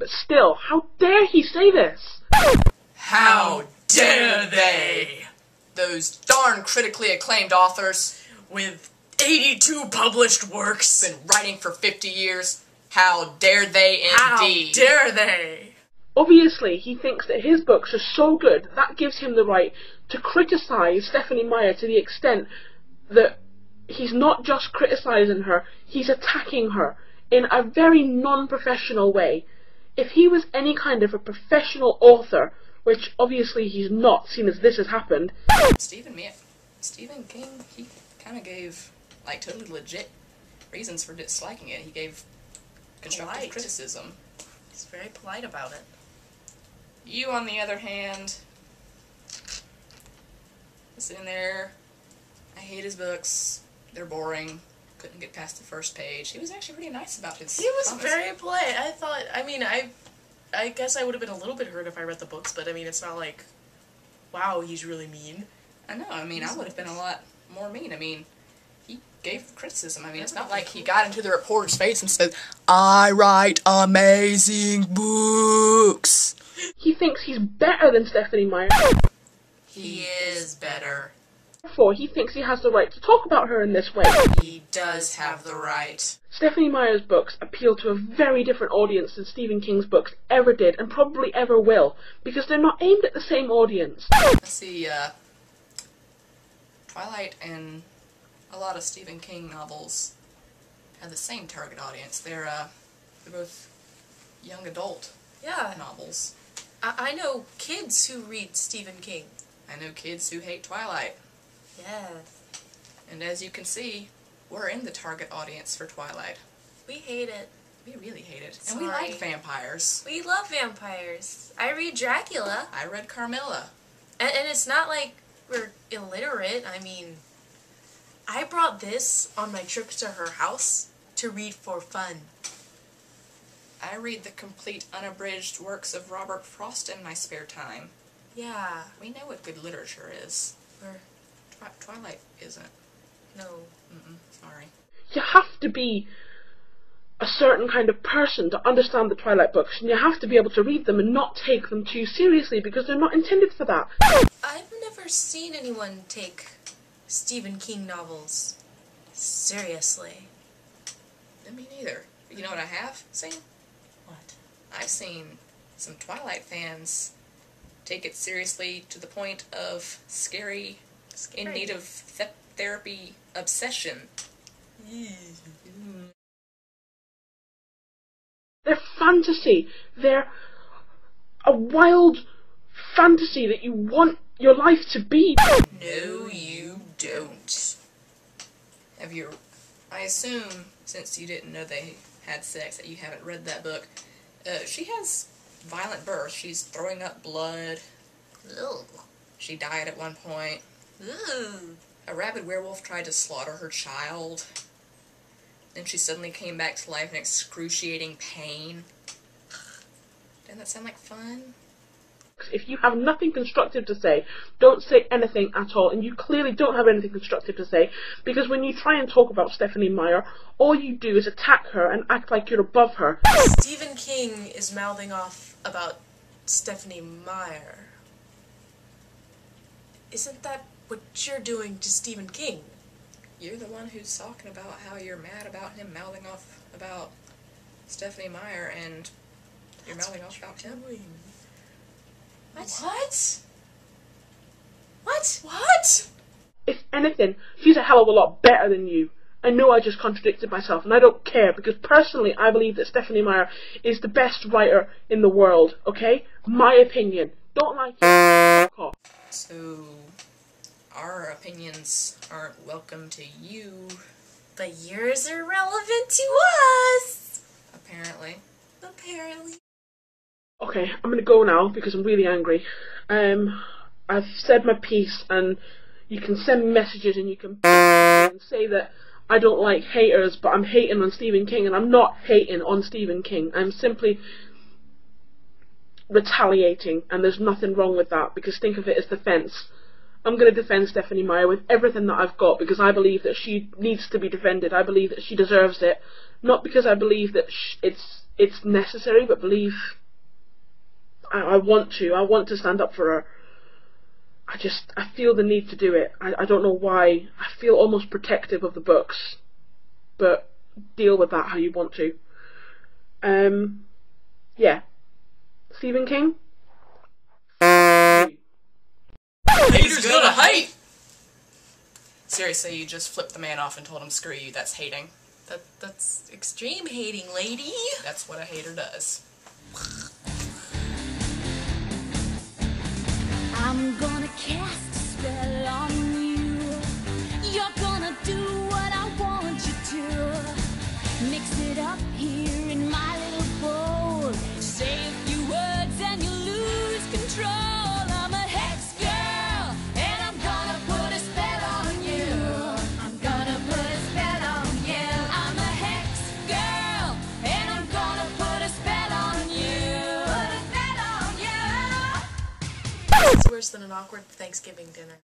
but still, how dare he say this? How dare they? Those darn critically acclaimed authors with 82 published works, been writing for 50 years. How dare they indeed? How dare they? Obviously, he thinks that his books are so good, that gives him the right to criticise Stephenie Meyer to the extent that he's not just criticising her, he's attacking her in a very non-professional way. If he was any kind of a professional author, which obviously he's not, seeing as this has happened. Stephen King, he kind of gave, like, totally legit reasons for disliking it. He gave constructive criticism. He's very polite about it. You, on the other hand, sitting there, I hate his books, they're boring, couldn't get past the first page. He was actually pretty nice about his He was comments. very polite. I guess I would have been a little bit hurt if I read the books, but I mean, it's not like, wow, he's really mean. I know, I mean, I would have been a lot more mean. I mean, he gave criticism. I mean, it's not like he got into the reporter's face and said, I write amazing books. He thinks he's better than Stephenie Meyer. He is better. Therefore, he thinks he has the right to talk about her in this way. He does have the right. Stephenie Meyer's books appeal to a very different audience than Stephen King's books ever did, and probably ever will, because they're not aimed at the same audience. Let's see, Twilight and a lot of Stephen King novels have the same target audience. They're both young adult novels. I know kids who read Stephen King. I know kids who hate Twilight. Yes. And as you can see, we're in the target audience for Twilight. We hate it. We really hate it. Sorry. And we like vampires. We love vampires. I read Dracula. I read Carmilla. And it's not like we're illiterate. I mean, I brought this on my trips to her house to read for fun. I read the complete unabridged works of Robert Frost in my spare time. Yeah. We know what good literature is. Twilight isn't. No. Sorry. You have to be a certain kind of person to understand the Twilight books, and you have to be able to read them and not take them too seriously, because they're not intended for that. I've never seen anyone take Stephen King novels seriously. Me neither. You know what I have seen? What? I've seen some Twilight fans take it seriously to the point of scary. In need of therapy obsession. They're fantasy. They're a wild fantasy that you want your life to be. No, you don't. I assume, since you didn't know they had sex, that you haven't read that book. She has violent birth. She's throwing up blood. Ugh. She died at one point. Ooh. A rabid werewolf tried to slaughter her child. Then she suddenly came back to life in excruciating pain. Doesn't that sound like fun? If you have nothing constructive to say, don't say anything at all, and you clearly don't have anything constructive to say, because when you try and talk about Stephenie Meyer, all you do is attack her and act like you're above her. Stephen King is mouthing off about Stephenie Meyer. Isn't that what you're doing to Stephen King? You're the one who's talking about how you're mad about him mouthing off about Stephenie Meyer, and you're mouthing off about him. What? What? If anything, she's a hell of a lot better than you. I know I just contradicted myself, and I don't care, because personally I believe that Stephenie Meyer is the best writer in the world, okay? My opinion. Don't like it. Fuck off. So, our opinions aren't welcome to you. But yours are relevant to us! Apparently. Okay, I'm gonna go now because I'm really angry. I've said my piece, and you can send messages and you can and say that I don't like haters, but I'm hating on Stephen King, and I'm not hating on Stephen King. I'm simply retaliating, and there's nothing wrong with that, because think of it as defense. I'm going to defend Stephenie Meyer with everything that I've got, because I believe that she needs to be defended. I believe that she deserves it, not because I believe that it's it's necessary, but believe I want to stand up for her. I feel the need to do it. I don't know why. I feel almost protective of the books, but deal with that how you want to. Yeah. Stephen King? Haters gonna hate! Seriously, you just flipped the man off and told him screw you. That's hating. That's extreme hating, lady. That's what a hater does. I'm gonna cast a spell on you. You're gonna do what I want you to. Mix it up here in my little bowl. Say a few words and you lose control. I'm a hex girl, and I'm gonna put a spell on you. I'm gonna put a spell on you. I'm a hex girl, and I'm gonna put a spell on you. Put a spell on you. It's worse than an awkward Thanksgiving dinner.